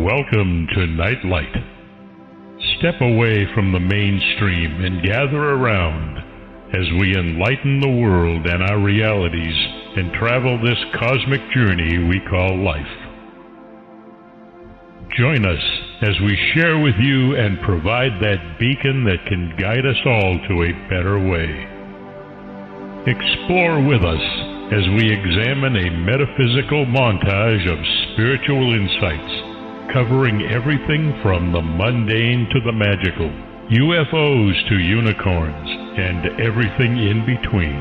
Welcome to Nightlight. Step away from the mainstream and gather around as we enlighten the world and our realities and travel this cosmic journey we call life. Join us as we share with you and provide that beacon that can guide us all to a better way. Explore with us as we examine a metaphysical montage of spiritual insights, covering everything from the mundane to the magical, UFOs to unicorns, and everything in between.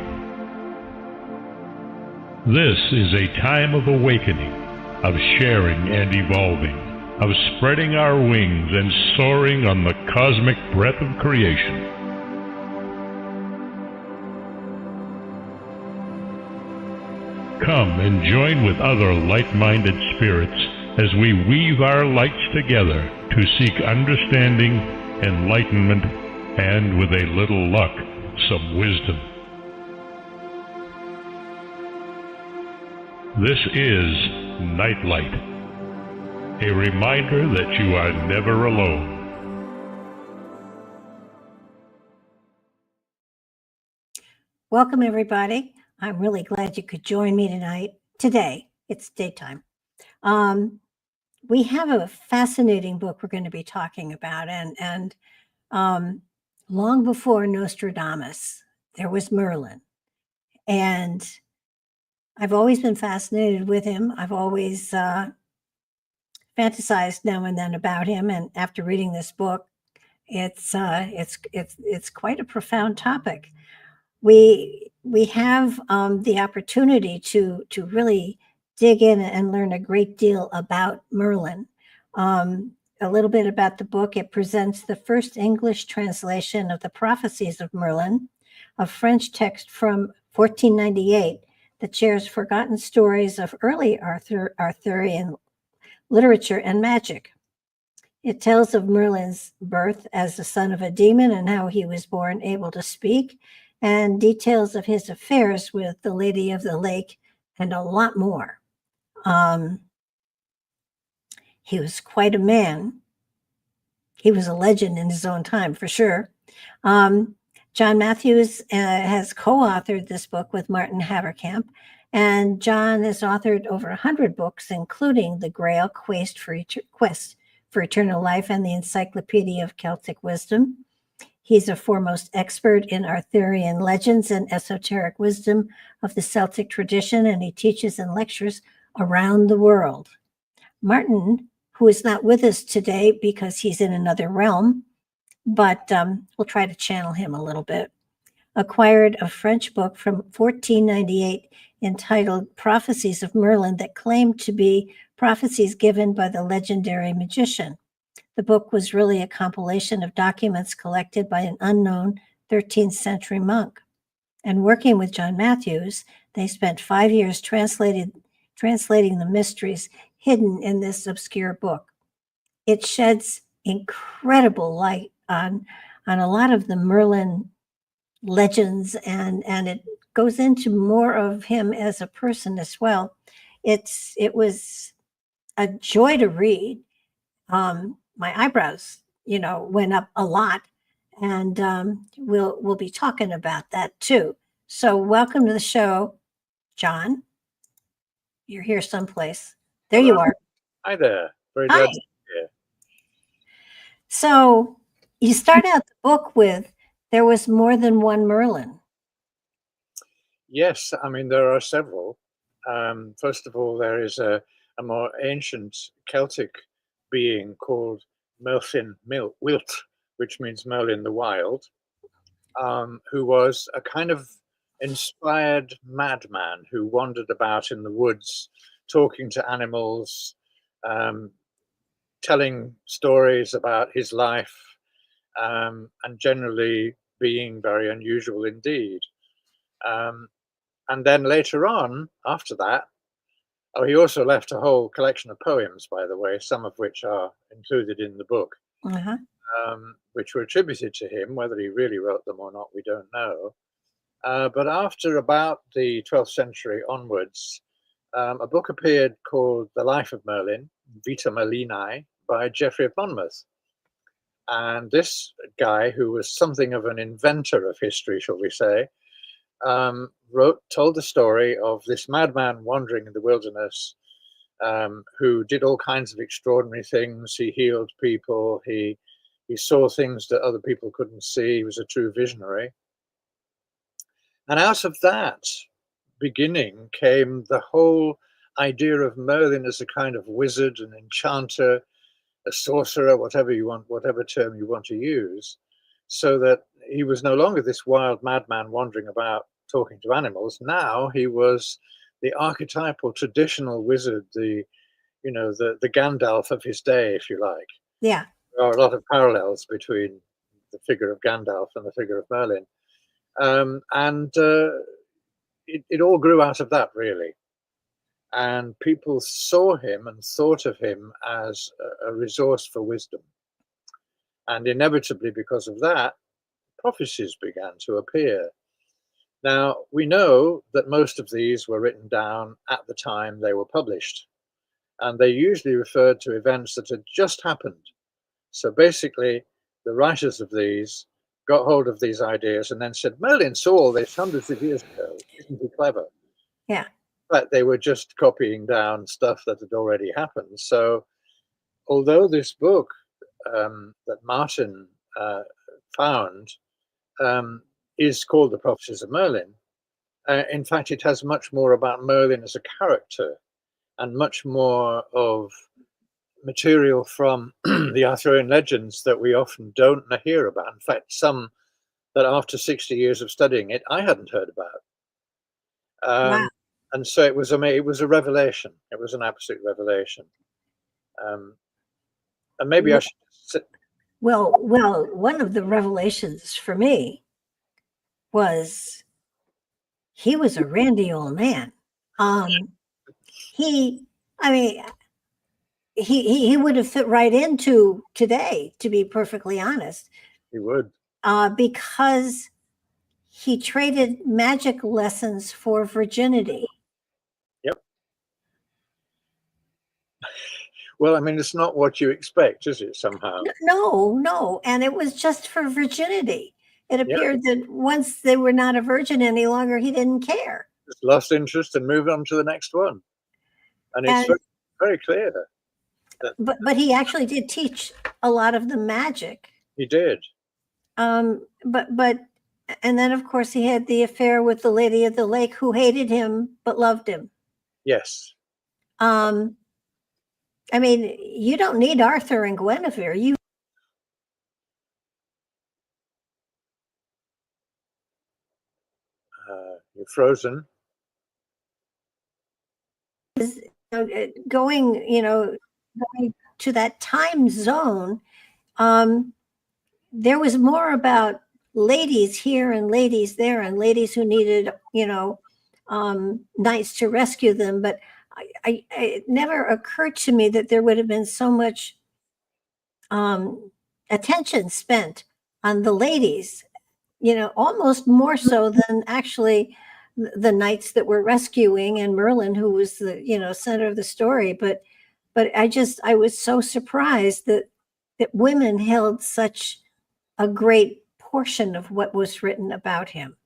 This is a time of awakening, of sharing and evolving, of spreading our wings and soaring on the cosmic breath of creation. Come and join with other like-minded spirits as we weave our lights together to seek understanding, enlightenment, and with a little luck, some wisdom. This is Nightlight, a reminder that you are never alone. Welcome, everybody. I'm really glad you could join me today. It's daytime. We have a fascinating book we're going to be talking about, and long before Nostradamus, there was Merlin, and I've always been fascinated with him. I've always fantasized now and then about him, and after reading this book, it's quite a profound topic. We have the opportunity to really dig in and learn a great deal about Merlin. A little bit about the book. It presents the first English translation of the Prophecies of Merlin, a French text from 1498 that shares forgotten stories of early Arthurian literature and magic. It tells of Merlin's birth as the son of a demon and how he was born able to speak, and details of his affairs with the Lady of the Lake and a lot more. He was quite a man. He was a legend in his own time, for sure. John Matthews has co-authored this book with Maarten Haverkamp, and John has authored over 100 books, including the Grail Quest for Eternal Life and the Encyclopedia of Celtic Wisdom. He's a foremost expert in Arthurian legends and esoteric wisdom of the Celtic tradition, and he teaches and lectures around the world. Maarten, who is not with us today because he's in another realm, but we'll try to channel him a little bit, acquired a French book from 1498 entitled Prophecies of Merlin that claimed to be prophecies given by the legendary magician. The book was really a compilation of documents collected by an unknown 13th century monk. And working with John Matthews, they spent 5 years translating the mysteries hidden in this obscure book. It sheds incredible light on a lot of the Merlin legends, and it goes into more of him as a person as well. It was a joy to read. My eyebrows, went up a lot, and we'll be talking about that too. So welcome to the show, John. You're here someplace. There you are. Hi there. Very glad to be here. So you start out the book with, there was more than one Merlin. Yes, I mean, there are several. First of all, there is a more ancient Celtic being called Merlin Wilt, which means Merlin the Wild, who was a kind of inspired madman who wandered about in the woods, talking to animals, telling stories about his life, and generally being very unusual indeed. And then later on, after that, he also left a whole collection of poems, by the way, some of which are included in the book, which were attributed to him. Whether he really wrote them or not, we don't know. But after about the 12th century onwards, a book appeared called The Life of Merlin, Vita Merlini, by Geoffrey of Monmouth. And this guy, who was something of an inventor of history, shall we say, told the story of this madman wandering in the wilderness, who did all kinds of extraordinary things. He healed people. He saw things that other people couldn't see. He was a true visionary. And out of that beginning came the whole idea of Merlin as a kind of wizard, an enchanter, a sorcerer, whatever you want, whatever term you want to use, so that he was no longer this wild madman wandering about talking to animals. Now he was the archetypal traditional wizard, the Gandalf of his day, if you like. Yeah. There are a lot of parallels between the figure of Gandalf and the figure of Merlin. It all grew out of that, really. And people saw him and thought of him as a resource for wisdom. And inevitably, because of that, prophecies began to appear. Now, we know that most of these were written down at the time they were published, and they usually referred to events that had just happened. So basically, the writers of these got hold of these ideas and then said, Merlin saw all this hundreds of years ago. Isn't he clever? Yeah. But they were just copying down stuff that had already happened. So although this book that Maarten found is called The Prophecies of Merlin, in fact, it has much more about Merlin as a character and much more of material from the Arthurian legends that we often don't hear about. In fact, some that after 60 years of studying it, I hadn't heard about. Wow. And so it was a revelation. It was an absolute revelation. And maybe I should sit. Well, one of the revelations for me was he was a randy old man. He would have fit right into today, to be perfectly honest. He would. Because he traded magic lessons for virginity. Yep. Well, I mean, it's not what you expect, is it, somehow? No. And it was just for virginity. It appeared that once they were not a virgin any longer, he didn't care. Just lost interest and moved on to the next one. And it's very, very clear. But he actually did teach a lot of the magic. He did. But and then, of course, he had the affair with the Lady of the Lake, who hated him but loved him. Yes. I mean, you don't need Arthur and Guinevere. You're frozen. Going to that time zone, there was more about ladies here and ladies there and ladies who needed, knights to rescue them. But it never occurred to me that there would have been so much attention spent on the ladies, almost more so than actually the knights that were rescuing and Merlin, who was the, center of the story. But I was so surprised that women held such a great portion of what was written about him.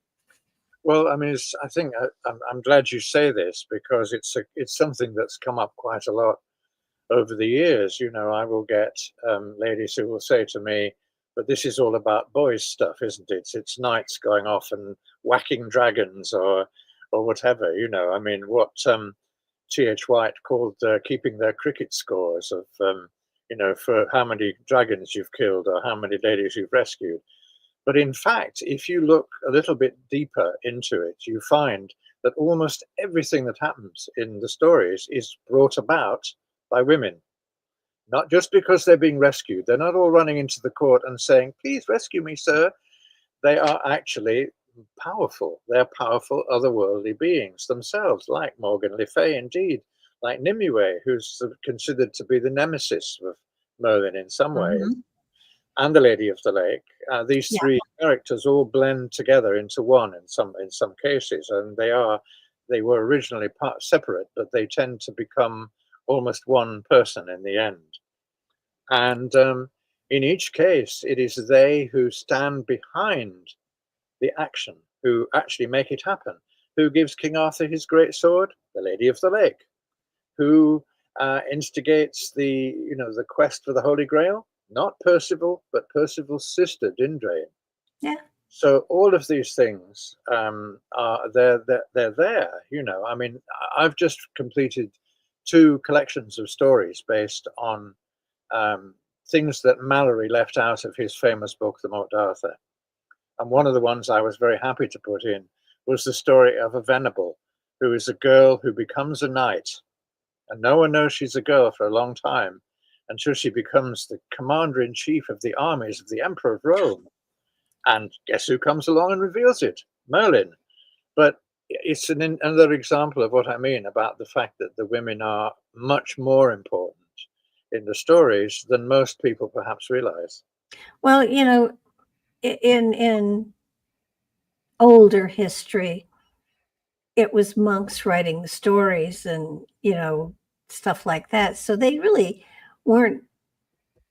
Well, I mean, I think I'm glad you say this, because it's something that's come up quite a lot over the years. I will get ladies who will say to me, but this is all about boys stuff, isn't it? It's knights going off and whacking dragons or whatever, I mean, what T.H. White called keeping their cricket scores of, for how many dragons you've killed or how many ladies you've rescued. But in fact, if you look a little bit deeper into it, you find that almost everything that happens in the stories is brought about by women. Not just because they're being rescued. They're not all running into the court and saying, please rescue me, sir. They are actually powerful. They're powerful otherworldly beings themselves, like Morgan Le Fay, indeed, like Nimue, who's considered to be the nemesis of Merlin in some ways. Mm-hmm. And the Lady of the Lake. These three characters all blend together into one in some cases, and they were originally separate, but they tend to become almost one person in the end. And in each case, it is they who stand behind the action, who actually make it happen. Who gives King Arthur his great sword? The Lady of the Lake. Who instigates the quest for the Holy Grail? Not Percival, but Percival's sister, Dindrain. Yeah. So all of these things are they're there. I mean, I've just completed 2 collections of stories based on things that Mallory left out of his famous book, The Morte d'Arthur. And one of the ones I was very happy to put in was the story of a Venable, who is a girl who becomes a knight. And no one knows she's a girl for a long time until she becomes the commander-in-chief of the armies of the Emperor of Rome. And guess who comes along and reveals it? Merlin. But it's another example of what I mean about the fact that the women are much more important in the stories than most people perhaps realize. Well, in older history, it was monks writing the stories and, stuff like that. So they really weren't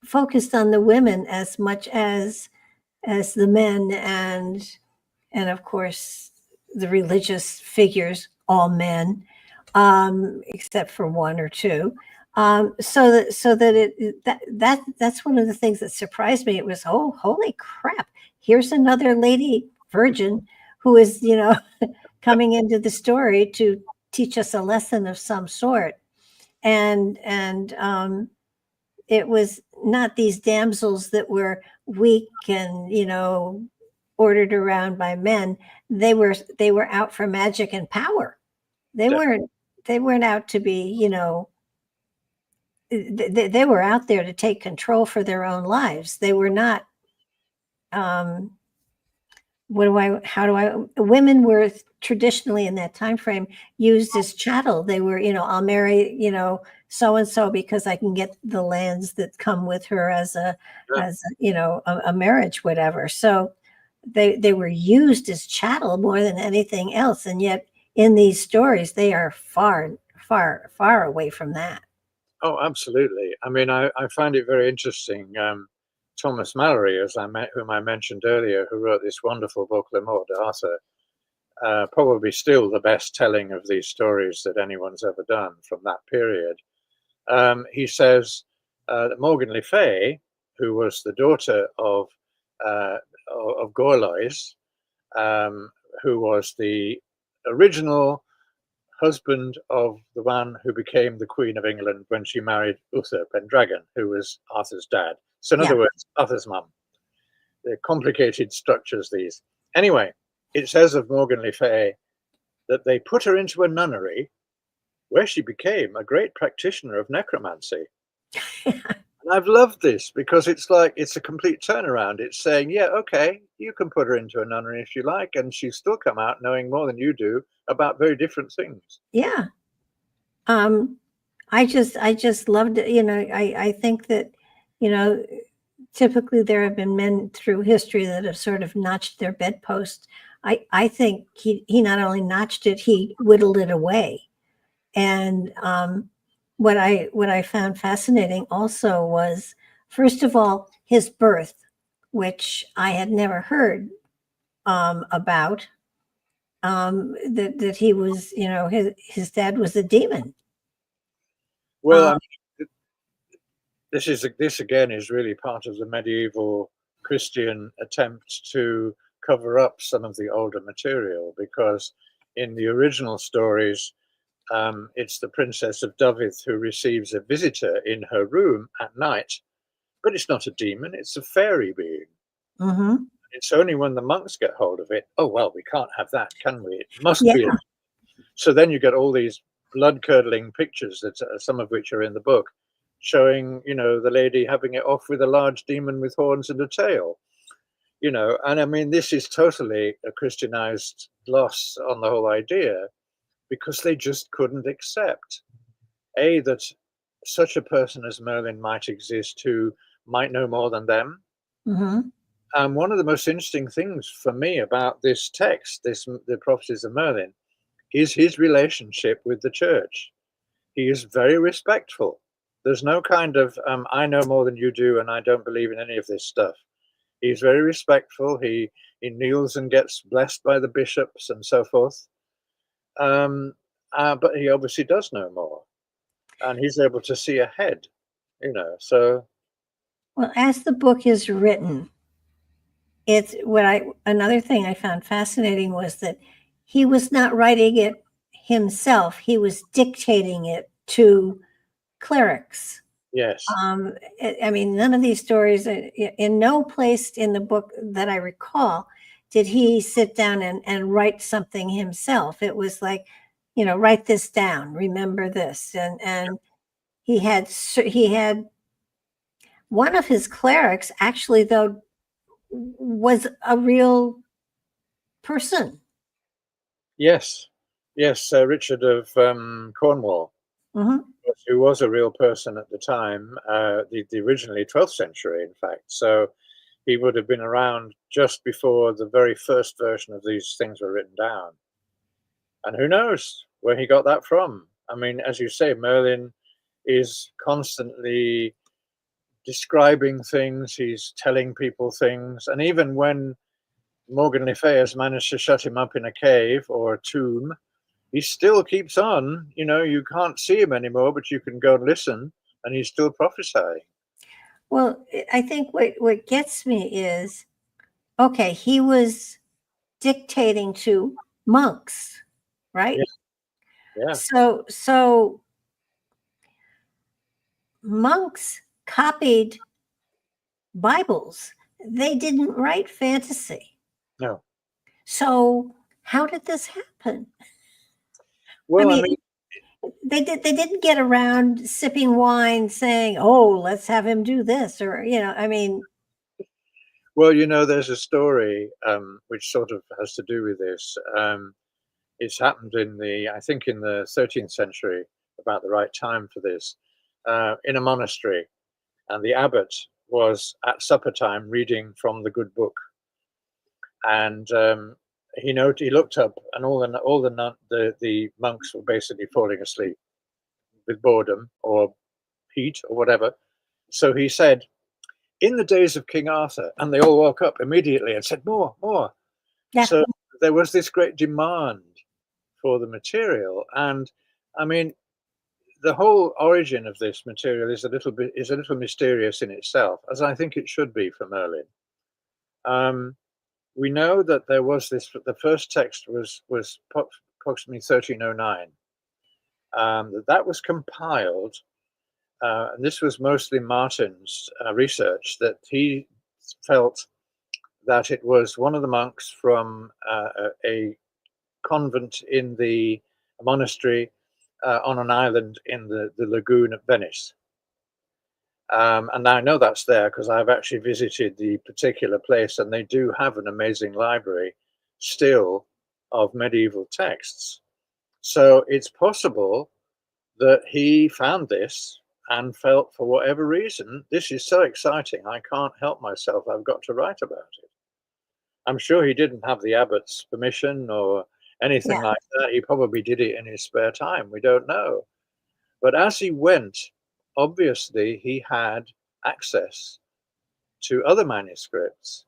focused on the women as much as the men and of course the religious figures, all men, except for 1 or 2. That's one of the things that surprised me. It was, oh, holy crap! Here's another lady virgin who is, coming into the story to teach us a lesson of some sort, and it was not these damsels that were weak and ordered around by men. They were out for magic and power. They weren't out to be, they were out there to take control for their own lives. They were not women were traditionally in that time frame used as chattel. They were, I'll marry, so and so because I can get the lands that come with her as a marriage, whatever. So they were used as chattel more than anything else, and yet in these stories they are far, far, far away from that. Oh, absolutely. I mean, I find it very interesting. Thomas Mallory, whom I mentioned earlier, who wrote this wonderful book, Le Morte d'Arthur, probably still the best telling of these stories that anyone's ever done from that period. He says that Morgan Le Fay, who was the daughter of Gorlois, who was the original husband of the one who became the Queen of England when she married Uther Pendragon, who was Arthur's dad. So in other words, Arthur's mum. They're complicated structures, these. Anyway, it says of Morgan Le Fay that they put her into a nunnery where she became a great practitioner of necromancy. And I've loved this because it's a complete turnaround. It's saying, yeah, okay, you can put her into a nunnery if you like, and she'll still come out knowing more than you do about very different things. Yeah. I just loved it. I think that, typically there have been men through history that have sort of notched their bedpost. I think he not only notched it, he whittled it away. And what I found fascinating also was, first of all, his birth, which I had never heard about. That he was, his dad was a demon. Well, I mean, this again is really part of the medieval Christian attempt to cover up some of the older material, because in the original stories, it's the Princess of Dyfed who receives a visitor in her room at night, but it's not a demon, it's a fairy being. Mm-hmm. It's only when the monks get hold of it, oh, well, we can't have that, can we? It must be. So then you get all these blood-curdling pictures, that some of which are in the book, showing, the lady having it off with a large demon with horns and a tail. And I mean, this is totally a Christianized gloss on the whole idea, because they just couldn't accept, that such a person as Merlin might exist who might know more than them. Mm-hmm. And one of the most interesting things for me about this text, the Prophecies of Merlin, is his relationship with the church. He is very respectful There's no kind of I know more than you do, and I don't believe in any of this stuff. He's very respectful. He kneels and gets blessed by the bishops and so forth. But he obviously does know more, and he's able to see ahead. So. Well, as the book is written, another thing I found fascinating was that he was not writing it himself. He was dictating it to clerics. Yes. I mean, none of these stories, in no place in the book that I recall, did he sit down and write something himself. It was like, write this down, remember this. And he had one of his clerics actually, though, was a real person. Yes. Richard of Cornwall, who was a real person at the time, the originally 12th century, in fact. So he would have been around just before the very first version of these things were written down. And who knows where he got that from? I mean, as you say, Merlin is constantly describing things. He's telling people things. And even when Morgan Le Fay has managed to shut him up in a cave or a tomb, he still keeps on. You can't see him anymore, but you can go and listen, and he's still prophesying. Well, I think what gets me is, okay, he was dictating to monks, right? Yeah. So monks copied Bibles. They didn't write fantasy. No. So how did this happen? Well, I mean, they didn't get around sipping wine saying, "Oh, let's have him do this," or I mean. Well, there's a story which sort of has to do with this. It's happened I think in the 13th century, about the right time for this, in a monastery, and the abbot was at supper time reading from the good book, and he looked up, and all the monks were basically falling asleep with boredom or heat or whatever. So he said, "In the days of King Arthur," and they all woke up immediately and said, "More, more." Yeah. So there was this great demand for the material, and I mean, the whole origin of this material is a little mysterious in itself, as I think it should be for Merlin. We know that there was this. The first text was approximately 1309. That was compiled, and this was mostly Maarten's research, that he felt that it was one of the monks from a convent in the monastery on an island in the lagoon at Venice. And I know that's there because I've actually visited the particular place, and they do have an amazing library still of medieval texts. So it's possible that he found this and felt, for whatever reason, this is so exciting, I can't help myself, I've got to write about it. I'm sure he didn't have the abbot's permission or anything like that. He probably did it in his spare time. We don't know. But as he went, obviously he had access to other manuscripts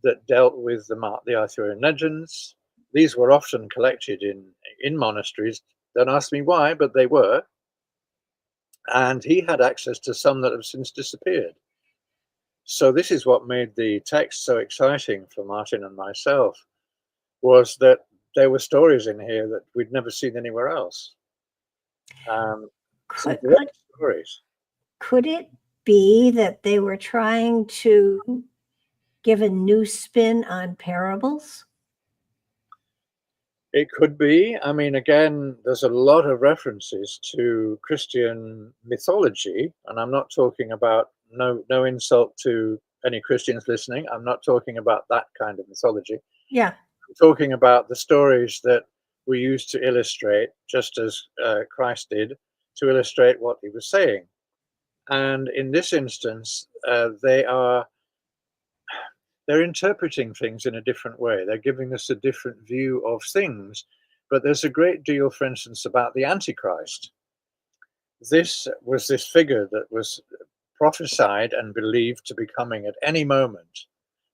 that dealt with the Arthurian legends. These were often collected in monasteries. Don't ask me why, but they were. And he had access to some that have since disappeared. So this is what made the text so exciting for Maarten and myself, was that there were stories in here that we'd never seen anywhere else. Stories. Could it be that they were trying to give a new spin on parables? It could be. I mean, again, there's a lot of references to Christian mythology, and I'm not talking about, no insult to any Christians listening, I'm not talking about that kind of mythology. Yeah. I'm talking about the stories that we used to illustrate, just as Christ did, to illustrate what he was saying. And in this instance, they're interpreting things in a different way. They're giving us a different view of things. But there's a great deal, for instance, about the Antichrist, this was this figure that was prophesied and believed to be coming at any moment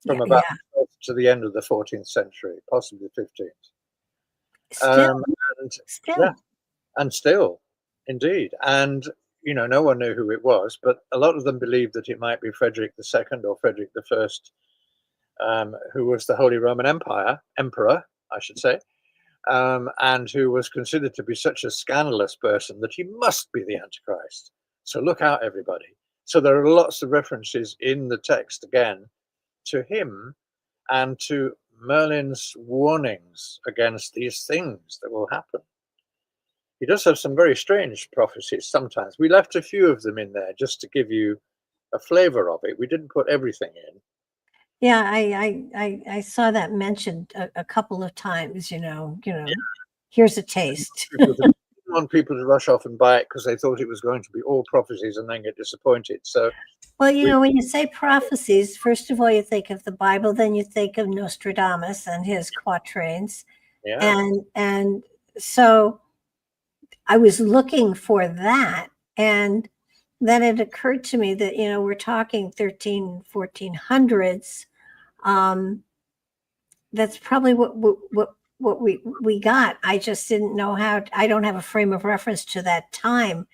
from about Yeah. the 12th to the end of the 14th century, possibly 15th. Still, And still. yeah, and still, indeed. And, you know, no one knew who it was, but a lot of them believed that it might be Frederick II or Frederick I, who was the Holy Roman Emperor, I should say, and who was considered to be such a scandalous person that he must be the Antichrist. So look out, everybody. So there are lots of references in the text, again, to him and to Merlin's warnings against these things that will happen. He does have some very strange prophecies sometimes. We left a few of them in there just to give you a flavor of it. We didn't put everything in. Yeah, I saw that mentioned a couple of times, here's a taste. People didn't want people to rush off and buy it because they thought it was going to be all prophecies and then get disappointed. So, Well, when you say prophecies, first of all, you think of the Bible, then you think of Nostradamus and his quatrains. yeah, And so I was looking for that. And then it occurred to me that, we're talking 1400s. That's probably what we got. I just didn't know I don't have a frame of reference to that time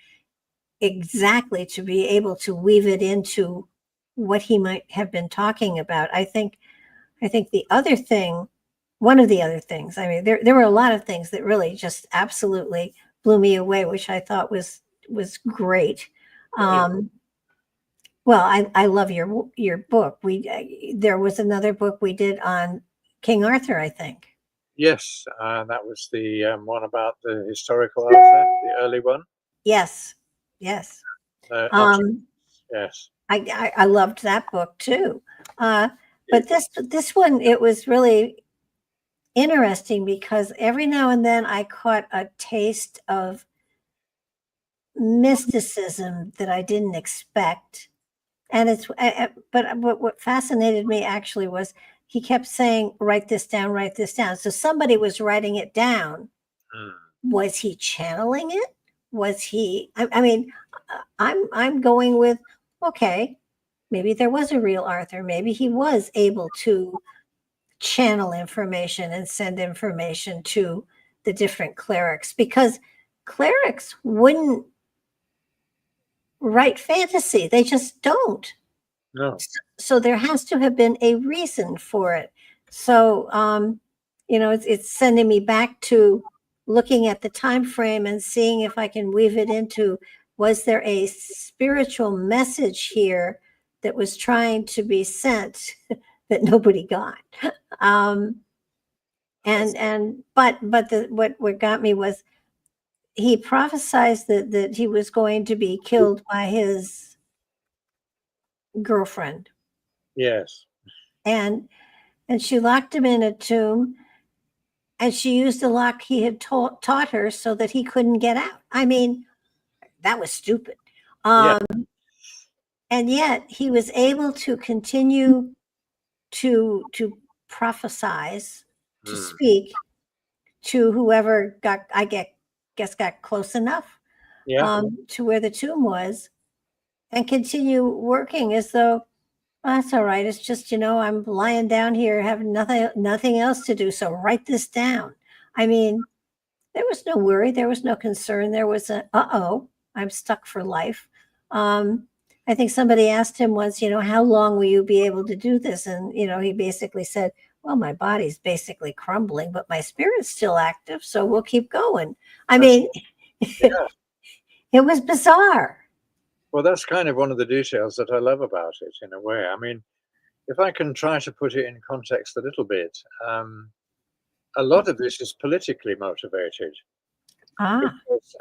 exactly to be able to weave it into what he might have been talking about. I think the other thing, one of the other things, I mean, there were a lot of things that really just absolutely blew me away, which I thought was great. Well, I love your book. There was another book we did on King Arthur, I think. yes, that was the one about the historical Arthur, the early one. Yes, yes. Yes. I loved that book too. But this one, it was really interesting because every now and then I caught a taste of mysticism that I didn't expect. And but what fascinated me actually was he kept saying, write this down, write this down. So somebody was writing it down. Was he channeling it? Was he, I mean, I'm going with, okay, maybe there was a real Arthur. Maybe he was able to channel information and send information to the different clerics, because clerics wouldn't write fantasy. They just don't. No. So there has to have been a reason for it. So, it's sending me back to looking at the time frame and seeing if I can weave it into, was there a spiritual message here that was trying to be sent that nobody got? What got me was he prophesied that he was going to be killed by his girlfriend. Yes. And she locked him in a tomb, and she used the lock he had taught her so that he couldn't get out. I mean, that was stupid. Yeah. And yet he was able to continue to prophesize, to speak to whoever got close enough to where the tomb was, and continue working as though, that's all right. It's just, I'm lying down here, having nothing else to do. So write this down. I mean, there was no worry. There was no concern. There was I'm stuck for life. I think somebody asked him once, how long will you be able to do this? And, he basically said, well, my body's basically crumbling, but my spirit's still active. So we'll keep going. I mean, it was bizarre. Well, that's kind of one of the details that I love about it, in a way. I mean, if I can try to put it in context a little bit, a lot of this is politically motivated. Because,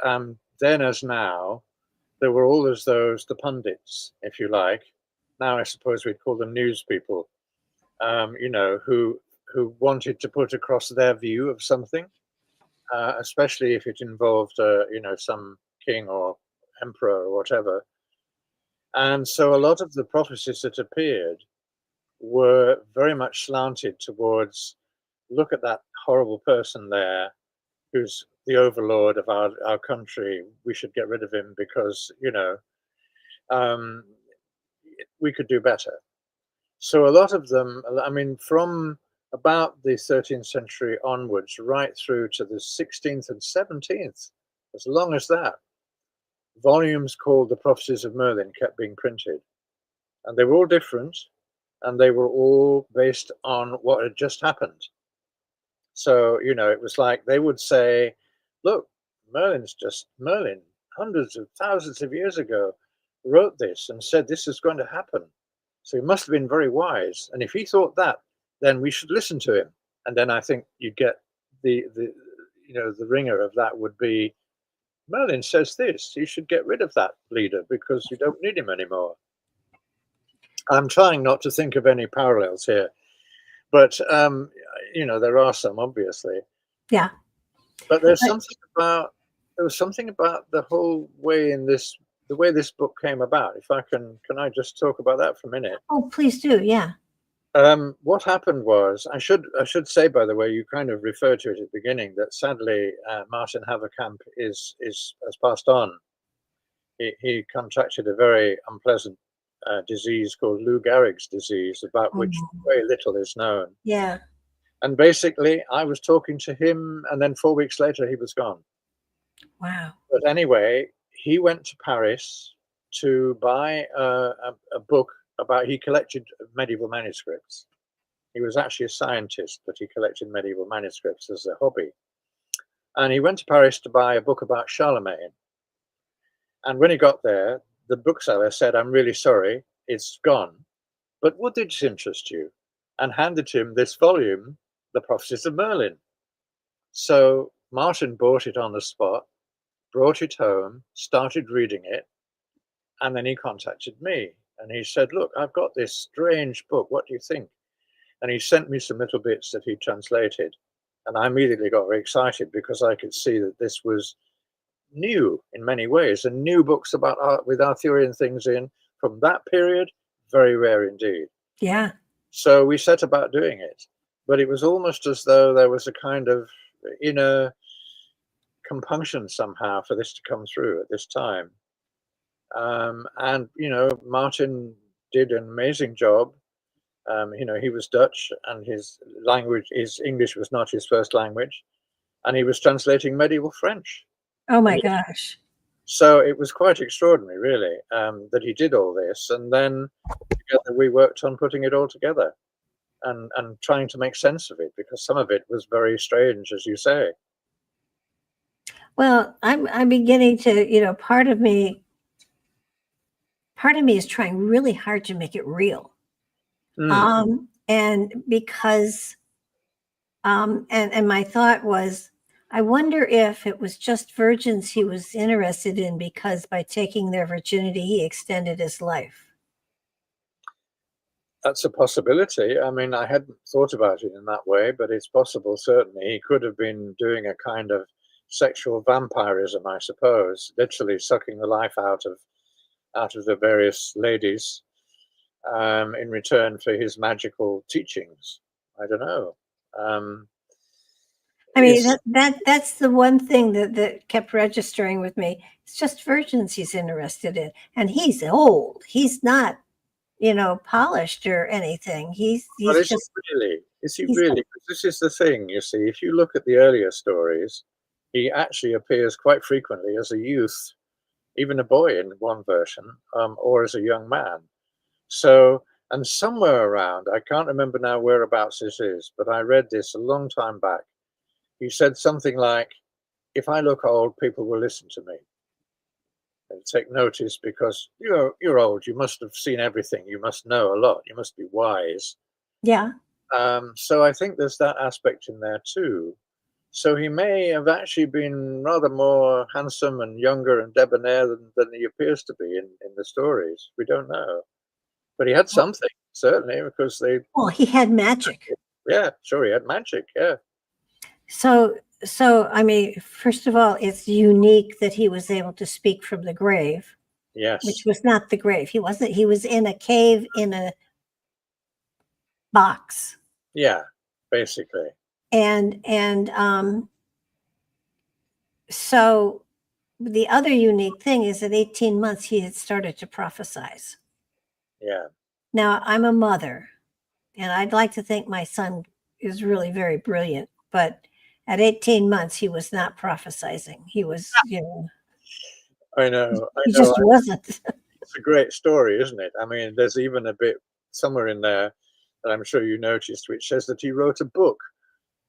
then as now, there were always the pundits, if you like. Now I suppose we'd call them news people, who wanted to put across their view of something, especially if it involved, some king or emperor or whatever. And so a lot of the prophecies that appeared were very much slanted towards, look at that horrible person there who's the overlord of our country. We should get rid of him because, we could do better. So a lot of them, I mean, from about the 13th century onwards, right through to the 16th and 17th, as long as that, volumes called the Prophecies of Merlin kept being printed. And they were all different, and they were all based on what had just happened. So, it was like they would say, look, Merlin, hundreds of thousands of years ago, wrote this and said this is going to happen. So he must have been very wise. And if he thought that, then we should listen to him. And then I think you'd get the ringer of that would be, Merlin says this, you should get rid of that leader because you don't need him anymore. I'm trying not to think of any parallels here, but there are some, obviously. Yeah. But there was something about the whole way the way this book came about. If I can I just talk about that for a minute? Oh, please do. Yeah. What happened was, I should say, by the way, you kind of referred to it at the beginning, that sadly Maarten Haverkamp has passed on. He contracted a very unpleasant disease called Lou Gehrig's disease, about which very little is known. Yeah. And basically, I was talking to him, and then 4 weeks later, he was gone. Wow. But anyway, he went to Paris to buy a book he collected medieval manuscripts. He was actually a scientist, but he collected medieval manuscripts as a hobby. And he went to Paris to buy a book about Charlemagne. And when he got there, the bookseller said, I'm really sorry, it's gone, but would this interest you? And handed him this volume, The Prophecies of Merlin. So Maarten bought it on the spot, brought it home, started reading it, and then he contacted me. And he said, look, I've got this strange book. What do you think? And he sent me some little bits that he translated. And I immediately got very excited because I could see that this was new in many ways, and new books about art with Arthurian things in from that period, very rare indeed. Yeah. So we set about doing it. But it was almost as though there was a kind of inner compunction somehow for this to come through at this time. And Maarten did an amazing job. He was Dutch, and his English was not his first language, and he was translating medieval French. Oh my gosh. So it was quite extraordinary, really, that he did all this, and then together we worked on putting it all together and trying to make sense of it, because some of it was very strange, as you say. Well, I'm beginning to, part of me is trying really hard to make it real. And because, and my thought was, I wonder if it was just virgins he was interested in, because by taking their virginity, he extended his life. That's a possibility. I mean, I hadn't thought about it in that way, but it's possible, certainly. He could have been doing a kind of sexual vampirism, I suppose, literally sucking the life out of the various ladies in return for his magical teachings. I don't know. I mean, that's the one thing that kept registering with me. It's just virgins he's interested in, and he's old. He's not, polished or anything. He's just really. Is he really? Because this is the thing, you see. If you look at the earlier stories, he actually appears quite frequently as a youth, even a boy in one version, or as a young man. So, and somewhere around, I can't remember now whereabouts this is, but I read this a long time back. He said something like, if I look old, people will listen to me and take notice, because you're old. You must have seen everything. You must know a lot. You must be wise. Yeah. So I think there's that aspect in there too. So he may have actually been rather more handsome and younger and debonair than he appears to be in the stories. We don't know. But he had something, certainly, because he had magic. Yeah, sure, he had magic, yeah. So I mean, first of all, it's unique that he was able to speak from the grave. Yes. Which was not the grave. He was in a cave in a box. Yeah, basically. And So the other unique thing is at 18 months, he had started to prophesize. Yeah. Now, I'm a mother, and I'd like to think my son is really very brilliant, but at 18 months, he was not prophesizing. He was, I know. he just wasn't. It's a great story, isn't it? I mean, there's even a bit somewhere in there that I'm sure you noticed, which says that he wrote a book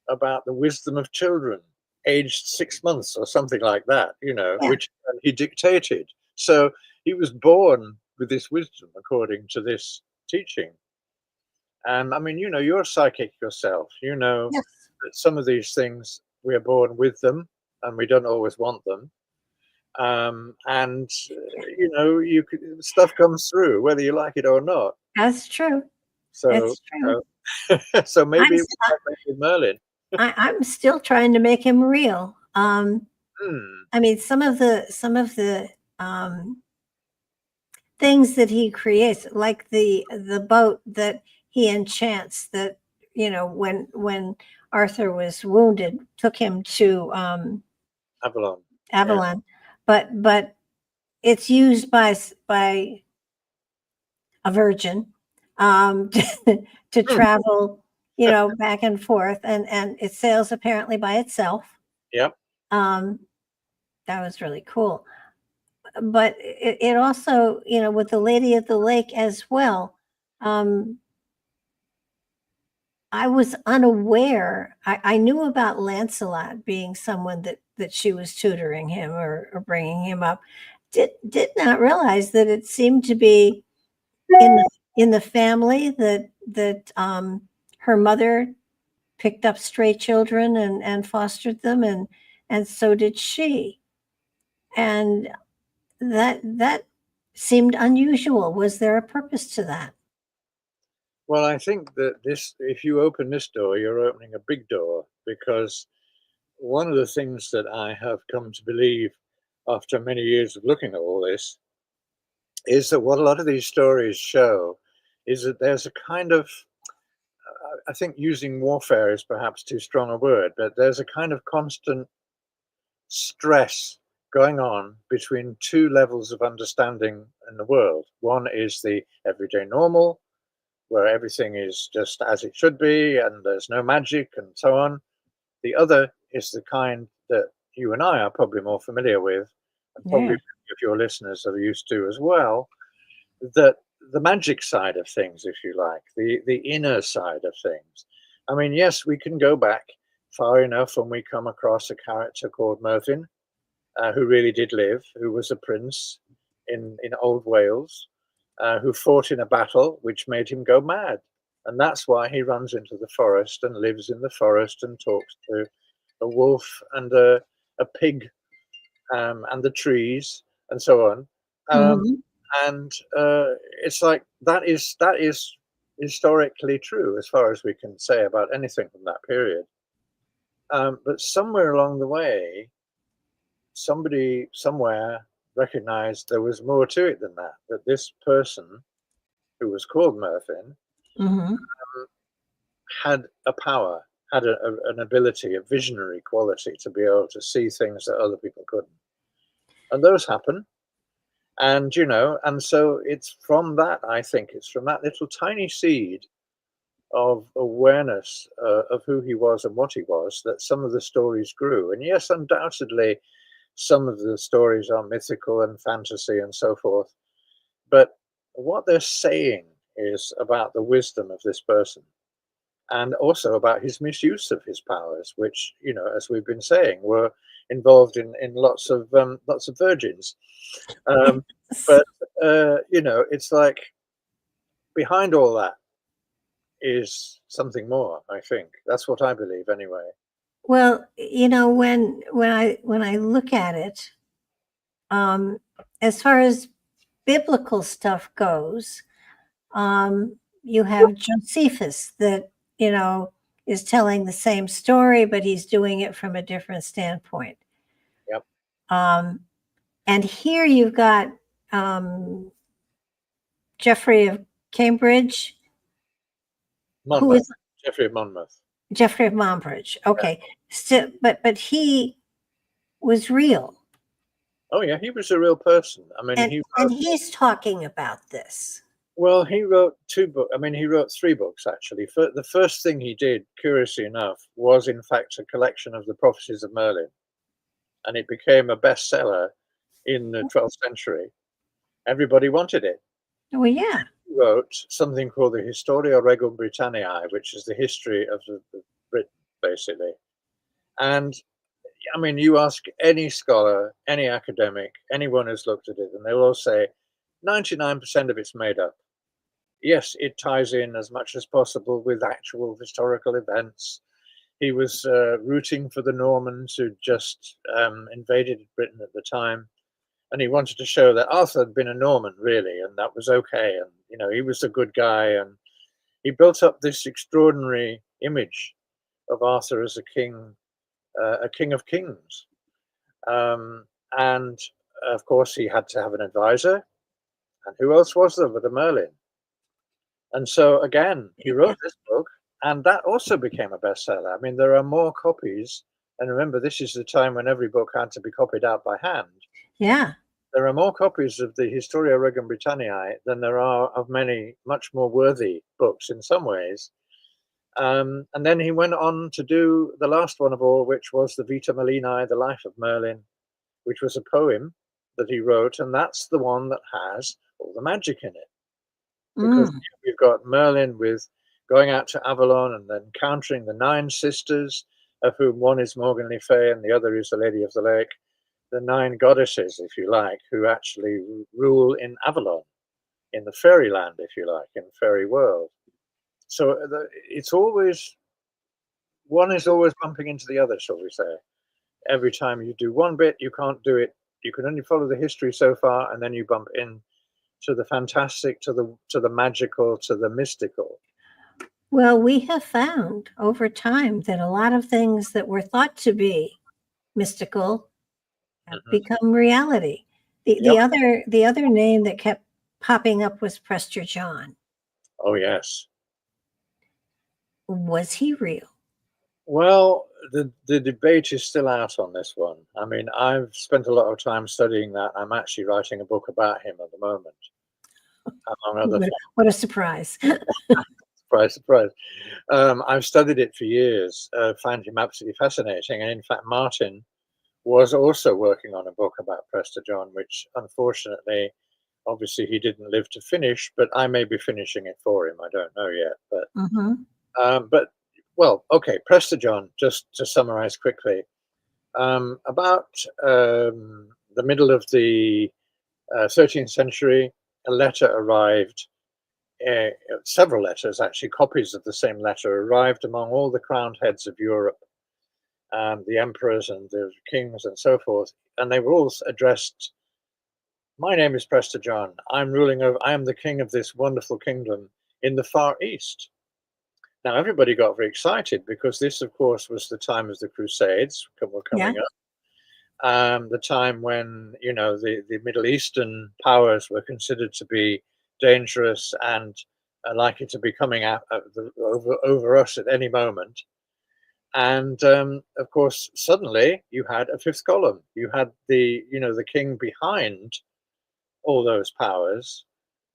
about the wisdom of children aged 6 months or something like that, Yeah. which he dictated. So he was born with this wisdom, according to this teaching. And I mean, you're a psychic yourself. You know Yes. that some of these things we are born with them, and we don't always want them. And stuff comes through whether you like it or not. That's true. So, That's true. so maybe it was like with Merlin. I'm still trying to make him real. I mean, some of the things that he creates, like the boat that he enchants, that when Arthur was wounded, took him to Avalon. Yeah. But it's used by a virgin to travel, back and forth, and it sails apparently by itself. Yep. That was really cool. But it also, with the Lady of the Lake as well, I was unaware. I knew about Lancelot being someone that she was tutoring him or bringing him up. Did not realize that it seemed to be in the family that her mother picked up stray children and fostered them, and so did she. And that seemed unusual. Was there a purpose to that? Well, I think that if you open this door, you're opening a big door, because one of the things that I have come to believe after many years of looking at all this is that what a lot of these stories show is that there's a kind of, I think using warfare is perhaps too strong a word, but there's a kind of constant stress going on between two levels of understanding in the world. One is the everyday normal, where everything is just as it should be and there's no magic and so on. The other is the kind that you and I are probably more familiar with, and probably many of your listeners are used to as well, that the magic side of things, if you like, the inner side of things. I mean, yes, we can go back far enough when we come across a character called Merlin, who really did live, who was a prince in old Wales, who fought in a battle which made him go mad. And that's why he runs into the forest and lives in the forest and talks to a wolf and a pig, and the trees and so on. And it's like that is historically true as far as we can say about anything from that period. But somewhere along the way, somebody somewhere recognized there was more to it than that, that this person who was called Merlin had a power, had an ability, a visionary quality to be able to see things that other people couldn't. And those happen. And, and so it's from that, I think, it's from that little tiny seed of awareness of who he was and what he was that some of the stories grew. And yes, undoubtedly, some of the stories are mythical and fantasy and so forth. But what they're saying is about the wisdom of this person, and also about his misuse of his powers, which, as we've been saying, were involved in lots of virgins. But it's like behind all that is something more. I think that's what I believe, anyway. Well, when I look at it, as far as biblical stuff goes, you have Josephus that is telling the same story, but he's doing it from a different standpoint. Yep. And here you've got Geoffrey of Cambridge, who is Geoffrey of Monmouth. Geoffrey of Monmouth. Okay, still, but he was real. Oh yeah, he was a real person. I mean, And he's talking about this. well, he wrote 2 books. I mean, he wrote 3 books actually. The first thing he did, curiously enough, was in fact a collection of the Prophecies of Merlin, and it became a bestseller in the 12th century. Everybody wanted it. Well, yeah. He wrote something called the Historia Regum Britanniae, which is the history of the Britain, basically. And I mean, you ask any scholar, any academic, anyone who's looked at it, and they'll all say 99% of it's made up. Yes, it ties in as much as possible with actual historical events. He was rooting for the Normans who just invaded Britain at the time. And he wanted to show that Arthur had been a Norman, really, and that was okay. And, you know, he was a good guy. And he built up this extraordinary image of Arthur as a king of kings. And, of course, he had to have an advisor. And who else was there but a Merlin? And so, again, he wrote this book, and that also became a bestseller. I mean, there are more copies. And remember, this is the time when every book had to be copied out by hand. Yeah. There are more copies of the Historia Regum Britanniae than there are of many much more worthy books in some ways. And then he went on to do the last one of all, which was the Vita Merlini, the Life of Merlin, which was a poem that he wrote, and that's the one that has all the magic in it. Because we've got Merlin with going out to Avalon and then encountering the 9 sisters, of whom one is Morgan Le Fay and the other is the Lady of the Lake. The 9 goddesses, if you like, who actually rule in Avalon, in the fairyland, if you like, in the fairy world. So it's always, one is always bumping into the other, shall we say. Every time you do one bit, you can't do it. You can only follow the history so far, and then you bump in to the fantastic, to the magical, to the mystical. Well, we have found over time that a lot of things that were thought to be mystical have become reality. The other name that kept popping up was Prester John. Oh yes. Was he real? Well, the debate is still out on this one. I mean, I've spent a lot of time studying that. I'm actually writing a book about him at the moment, among other things. What a surprise. Surprise, surprise. I've studied it for years, find him absolutely fascinating. And in fact, Maarten was also working on a book about Prester John, which unfortunately, obviously he didn't live to finish, but I may be finishing it for him. I don't know yet. But well, okay, Prester John, just to summarize quickly, about the middle of the 13th century, a letter arrived, several letters, actually, copies of the same letter arrived among all the crowned heads of Europe, the emperors and the kings and so forth, and they were all addressed, "My name is Prester John. I am the king of this wonderful kingdom in the Far East." Now, everybody got very excited because this, of course, was the time of the Crusades were coming up. The time when, you know, the Middle Eastern powers were considered to be dangerous and likely to be coming out over us at any moment. And of course, suddenly you had a 5th column. You had the king behind all those powers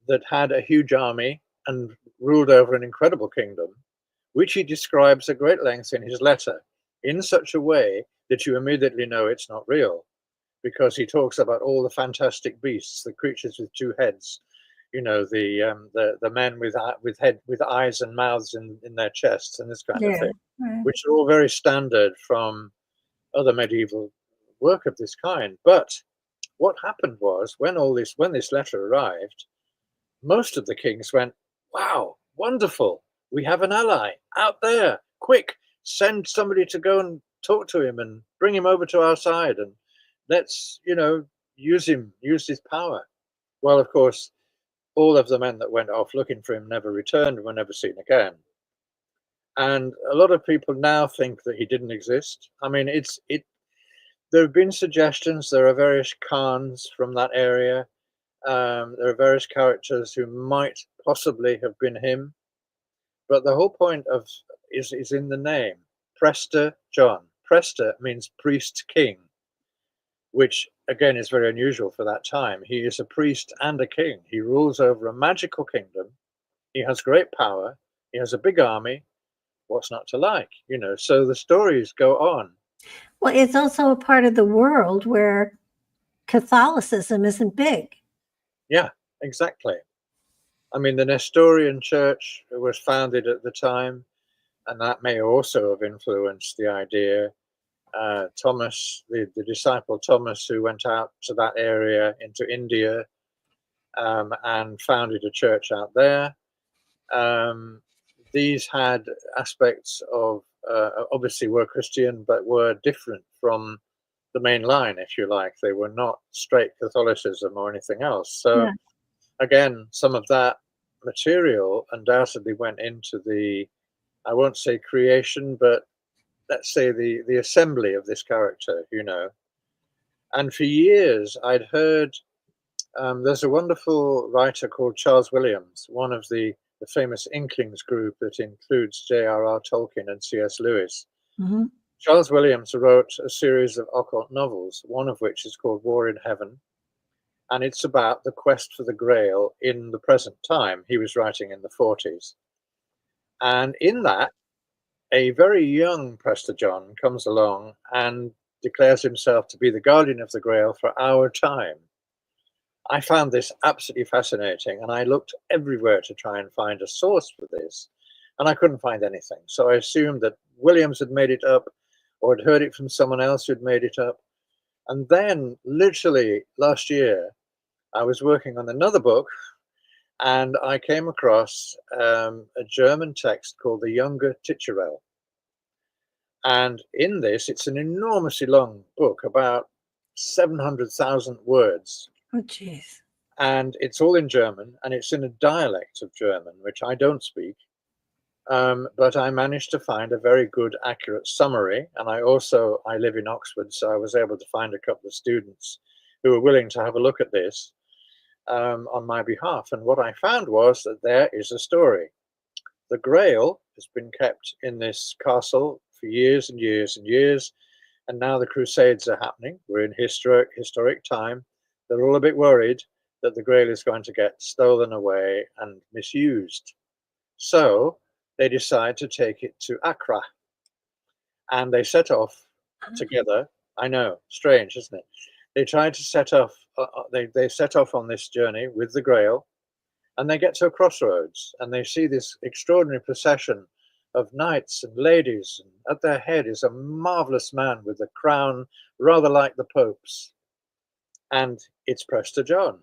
that had a huge army and ruled over an incredible kingdom, which he describes at great length in his letter, in such a way that you immediately know it's not real, because he talks about all the fantastic beasts, the creatures with 2 heads, you know, the men with eyes and mouths in their chests and this kind of thing, which are all very standard from other medieval work of this kind. But what happened was, when this letter arrived, most of the kings went, "Wow, wonderful! We have an ally out there. Quick, send somebody to go and talk to him and bring him over to our side, and let's, use his power." Well, of course, all of the men that went off looking for him never returned and were never seen again. And a lot of people now think that he didn't exist. I mean, there have been suggestions. There are various Khans from that area. There are various characters who might possibly have been him. But the whole point is in the name, Prester John. Prester means priest king. which again is very unusual for that time. He is a priest and a king. He rules over a magical kingdom. He has great power. He has a big army. What's not to like, you know? So the stories go on. Well, it's also a part of the world where Catholicism isn't big. Yeah, exactly. I mean, the Nestorian church was founded at the time, and that may also have influenced the idea. Thomas, the disciple Thomas, who went out to that area into India and founded a church out there. These had aspects of, obviously were Christian, but were different from the main line, if you like. They were not straight Catholicism or anything else. So Yeah. again, some of that material undoubtedly went into the, I won't say creation, but let's say the assembly of this character, you know. And for years I'd heard, there's a wonderful writer called Charles Williams, one of the famous Inklings group that includes J.R.R. Tolkien and C.S. Lewis. Mm-hmm. Charles Williams wrote a series of occult novels, one of which is called War in Heaven. And it's about the quest for the Grail in the present time. He was writing in the 40s. And in that, a very young Prester John comes along and declares himself to be the guardian of the Grail for our time. I found this absolutely fascinating, and I looked everywhere to try and find a source for this, and I couldn't find anything. So I assumed that Williams had made it up or had heard it from someone else who'd made it up. And then, literally last year, I was working on another book, and I came across a German text called the Younger Ticherel. And in this, it's an enormously long book, about 700,000 words. Oh, geez. And it's all in German, and it's in a dialect of German, which I don't speak. But I managed to find a very good, accurate summary. And I live in Oxford, so I was able to find a couple of students who were willing to have a look at this on my behalf. And what I found was that there is a story. The Grail has been kept in this castle for years and years and years. And now the Crusades are happening. We're in historic time. They're all a bit worried that the Grail is going to get stolen away and misused. So they decide to take it to Accra. And they set off together. I know, strange, isn't it? They tried to set off, they set off on this journey with the Grail, and they get to a crossroads, and they see this extraordinary procession of knights and ladies, and at their head is a marvelous man with a crown rather like the Pope's. And it's Prester John.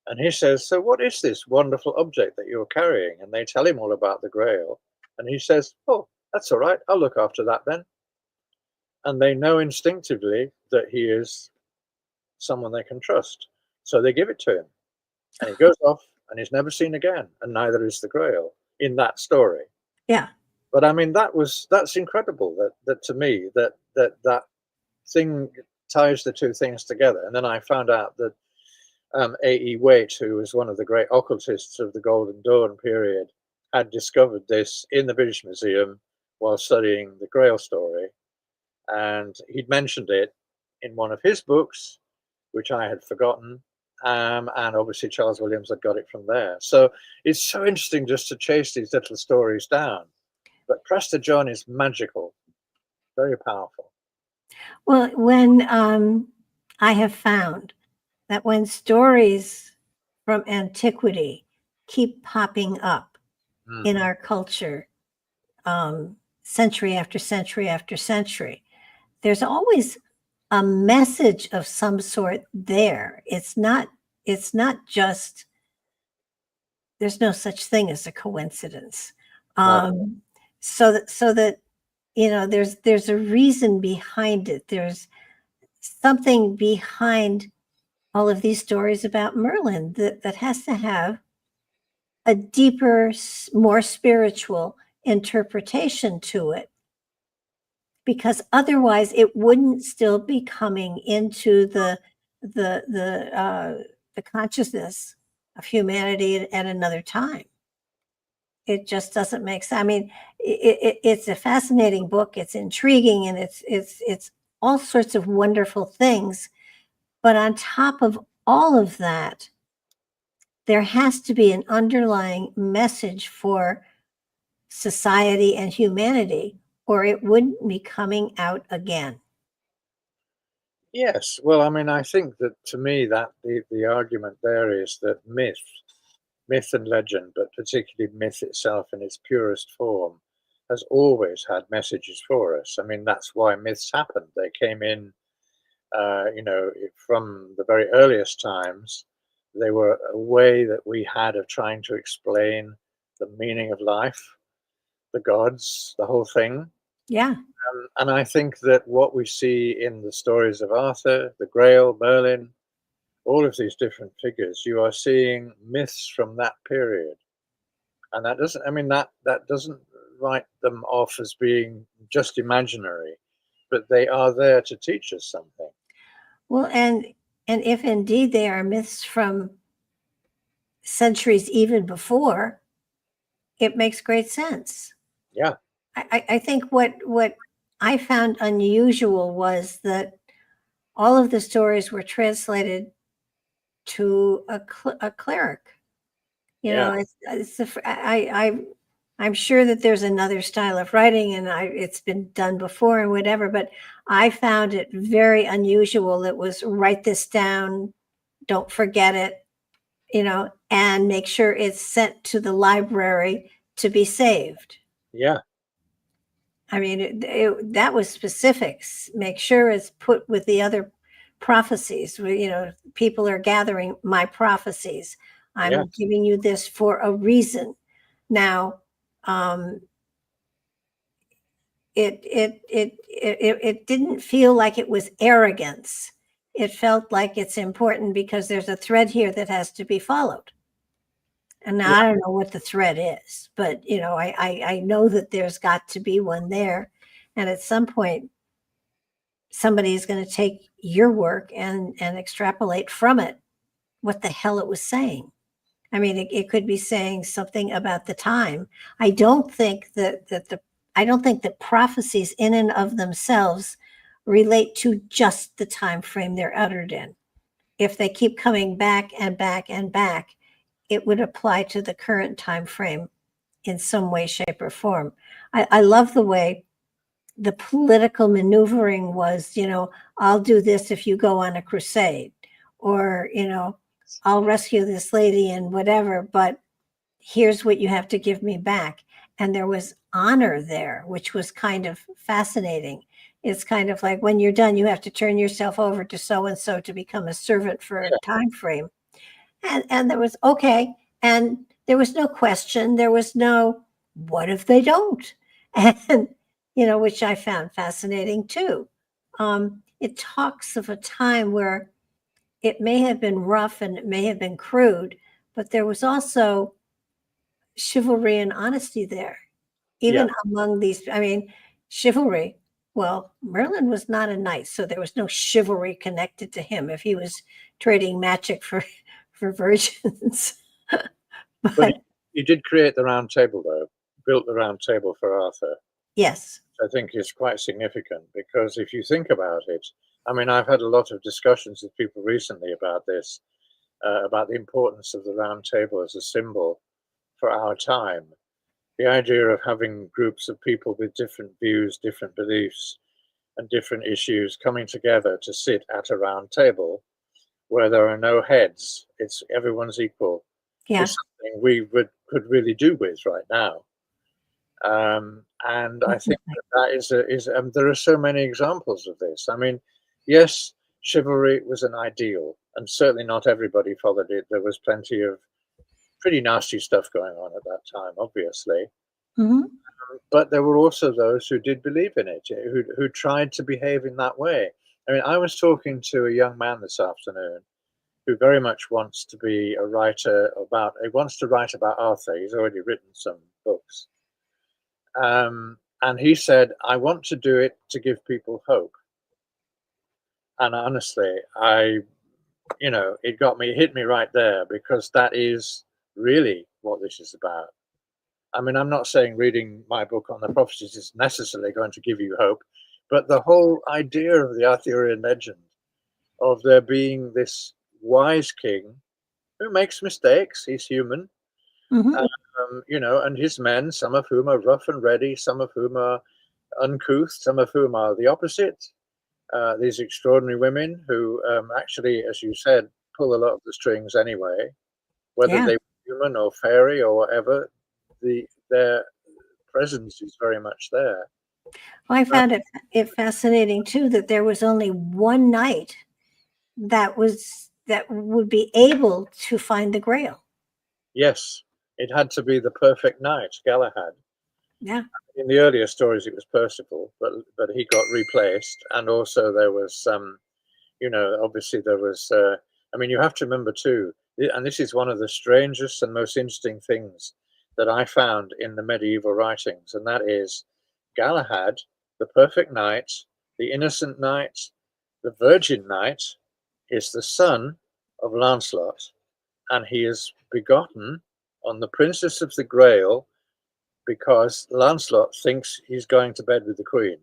And he says, so what is this wonderful object that you're carrying? And they tell him all about the Grail. And he says, oh, that's all right. I'll look after that then. And they know instinctively that he is someone they can trust. So they give it to him. And he goes off and he's never seen again. And neither is the Grail in that story. Yeah. But I mean, that's incredible that to me, that thing ties the two things together. And then I found out that A.E. Waite, who was one of the great occultists of the Golden Dawn period, had discovered this in the British Museum while studying the Grail story. And he'd mentioned it in one of his books, which I had forgotten. And obviously Charles Williams had got it from there. So it's so interesting just to chase these little stories down. But Prester John is magical, very powerful. Well, when I have found that when stories from antiquity keep popping up in our culture, century after century after century, there's always a message of some sort there. It's not just, there's no such thing as a coincidence. So that you know, there's a reason behind it. There's something behind all of these stories about Merlin that has to have a deeper, more spiritual interpretation to it, because otherwise it wouldn't still be coming into the consciousness of humanity at another time. It just doesn't make sense. I mean, it's a fascinating book. It's intriguing, and it's all sorts of wonderful things. But on top of all of that, there has to be an underlying message for society and humanity, or it wouldn't be coming out again. Yes. Well, I mean, I think that to me that the argument there is that myth and legend, but particularly myth itself in its purest form, has always had messages for us. I mean, that's why myths happened. They came in, from the very earliest times. They were a way that we had of trying to explain the meaning of life, the gods, the whole thing. Yeah. And I think that what we see in the stories of Arthur, the Grail, Merlin, all of these different figures, you are seeing myths from that period. And that doesn't, I mean, that doesn't write them off as being just imaginary, but they are there to teach us something. Well, and if indeed they are myths from centuries even before, it makes great sense. Yeah. I think what I found unusual was that all of the stories were translated to a cleric. You know, I'm sure that there's another style of writing, and it's been done before and whatever, but I found it very unusual. It was write this down, don't forget it, and make sure it's sent to the library to be saved. Yeah. I mean, that was specifics. Make sure it's put with the other prophecies. People are gathering my prophecies. I'm giving you this for a reason. Now, it didn't feel like it was arrogance. It felt like it's important because there's a thread here that has to be followed. And now I don't know what the thread is, but I know that there's got to be one there. And at some point, somebody is going to take your work and extrapolate from it what the hell it was saying. I mean, it could be saying something about the time. I don't think that prophecies in and of themselves relate to just the time frame they're uttered in. If they keep coming back and back and back, it would apply to the current time frame in some way, shape, or form. I love the way the political maneuvering was, I'll do this if you go on a crusade, or, I'll rescue this lady and whatever, but here's what you have to give me back. And there was honor there, which was kind of fascinating. It's kind of like when you're done, you have to turn yourself over to so-and-so to become a servant for a time frame. And there was, okay. And there was no question. There was no, what if they don't? And, which I found fascinating too. It talks of a time where it may have been rough and it may have been crude, but there was also chivalry and honesty there, even among these. I mean, chivalry. Well, Merlin was not a knight, so there was no chivalry connected to him if he was trading magic for virgins. But he did create the round table, though, built the round table for Arthur. Yes. I think is quite significant because if you think about it, I mean, I've had a lot of discussions with people recently about this, about the importance of the round table as a symbol for our time. The idea of having groups of people with different views, different beliefs, and different issues coming together to sit at a round table where there are no heads, everyone's equal, is something we could really do with right now. And I think that there are so many examples of this. I mean, yes, chivalry was an ideal, and certainly not everybody followed it. There was plenty of pretty nasty stuff going on at that time, obviously. Mm-hmm. But there were also those who did believe in it, who tried to behave in that way. I mean, I was talking to a young man this afternoon who very much wants to be a writer he wants to write about Arthur. He's already written some books. And he said, I want to do it to give people hope. And honestly, it hit me right there, because that is really what this is about. I mean, I'm not saying reading my book on the prophecies is necessarily going to give you hope, But the whole idea of the Arthurian legend of there being this wise king who makes mistakes, he's human, Mhm. and his men, some of whom are rough and ready, some of whom are uncouth, some of whom are the opposite. These extraordinary women who actually, as you said, pull a lot of the strings anyway, whether Yeah. they were human or fairy or whatever, their presence is very much there. Well, I found it fascinating too that there was only one knight that would be able to find the Grail. Yes, it had to be the perfect knight, Galahad. Yeah. In the earlier stories, it was Percival, but he got replaced, and also there was obviously there was. You have to remember too, and this is one of the strangest and most interesting things that I found in the medieval writings, and that is Galahad, the perfect knight, the innocent knight, the virgin knight, is the son of Lancelot, and he is begotten on the Princess of the Grail because Lancelot thinks he's going to bed with the Queen.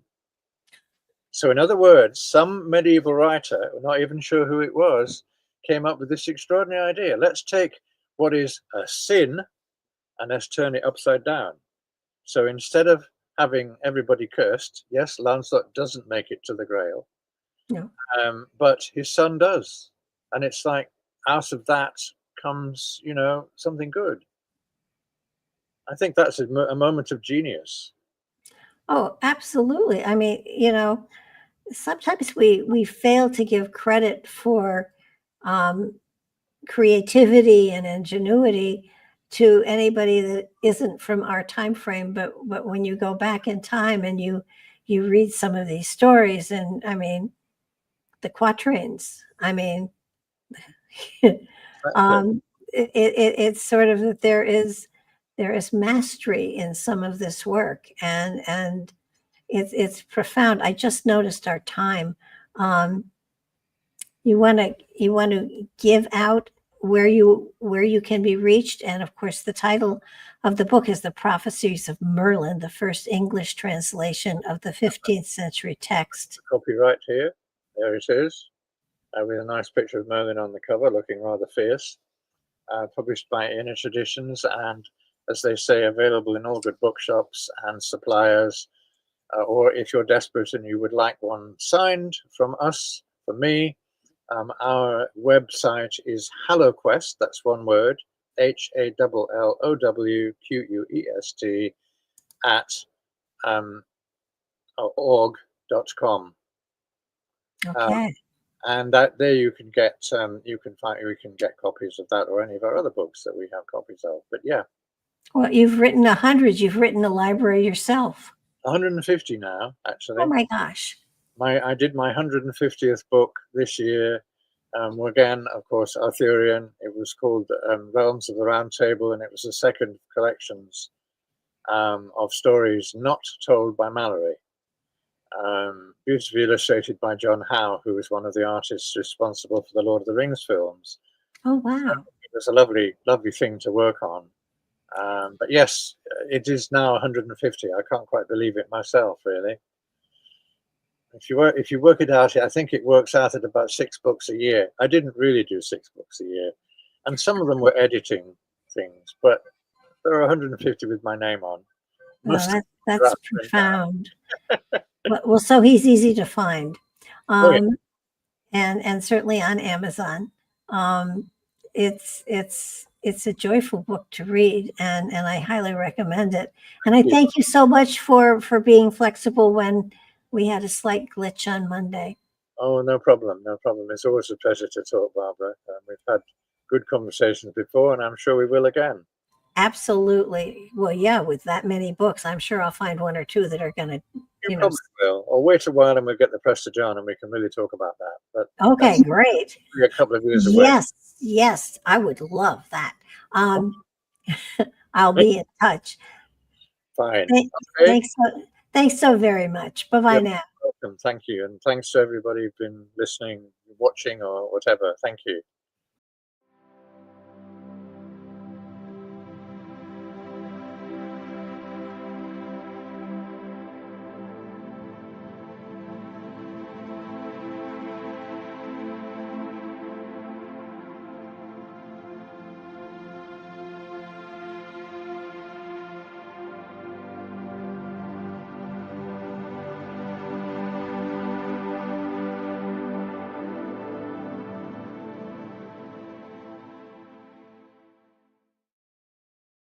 So, in other words, some medieval writer, we're not even sure who it was, came up with this extraordinary idea. Let's take what is a sin and let's turn it upside down. So, instead of having everybody cursed, yes, Lancelot doesn't make it to the Grail, No. but his son does. And it's like out of that comes, something good. I think that's a moment of genius. Oh, absolutely. I mean, sometimes we fail to give credit for creativity and ingenuity to anybody that isn't from our time frame. But when you go back in time and you read some of these stories, and I mean, the quatrains. I mean, it's sort of that there is mastery in some of this work, and it's profound. I just noticed our time. You want to give out where you can be reached, and of course the title of the book is The Prophecies of Merlin, the first English translation of the 15th century text. Copyright here. There it is. With a nice picture of Merlin on the cover, looking rather fierce. Published by Inner Traditions, and as they say, available in all good bookshops and suppliers. Or if you're desperate and you would like one signed from us, from me, our website is HalloQuest, that's one word, HALLOWQUEST at org.com. Okay. And that there you can get copies of that or any of our other books that we have copies of. But yeah. Well, you've written 100. You've written a library yourself. 150 now, actually. Oh my gosh. I did my 150th book this year. Again, of course, Arthurian. It was called Realms of the Round Table, and it was the second collections of stories not told by Mallory. Beautifully illustrated by John Howe, who was one of the artists responsible for the Lord of the Rings films. Oh, wow. So it was a lovely, lovely thing to work on. But yes, it is now 150. I can't quite believe it myself, really. If you work it out, I think it works out at about 6 books a year. I didn't really do 6 books a year, and some of them were editing things, but there are 150 with my name on. That's profound. Well, so he's easy to find, and certainly on Amazon. It's a joyful book to read, and I highly recommend it. And I thank you so much for being flexible when we had a slight glitch on Monday. Oh, no problem, no problem. It's always a pleasure to talk, Barbara. We've had good conversations before, and I'm sure we will again. Absolutely. Well, yeah, with that many books, I'm sure I'll find one or two that are going to, You probably will. Or wait a while and we'll get the Prester John and we can really talk about that. But okay, great. A couple of years away. Yes, I would love that. I'll be in touch. Fine. Thanks so very much. Bye-bye now. Welcome. Thank you. And thanks to everybody who's been listening, watching, or whatever. Thank you.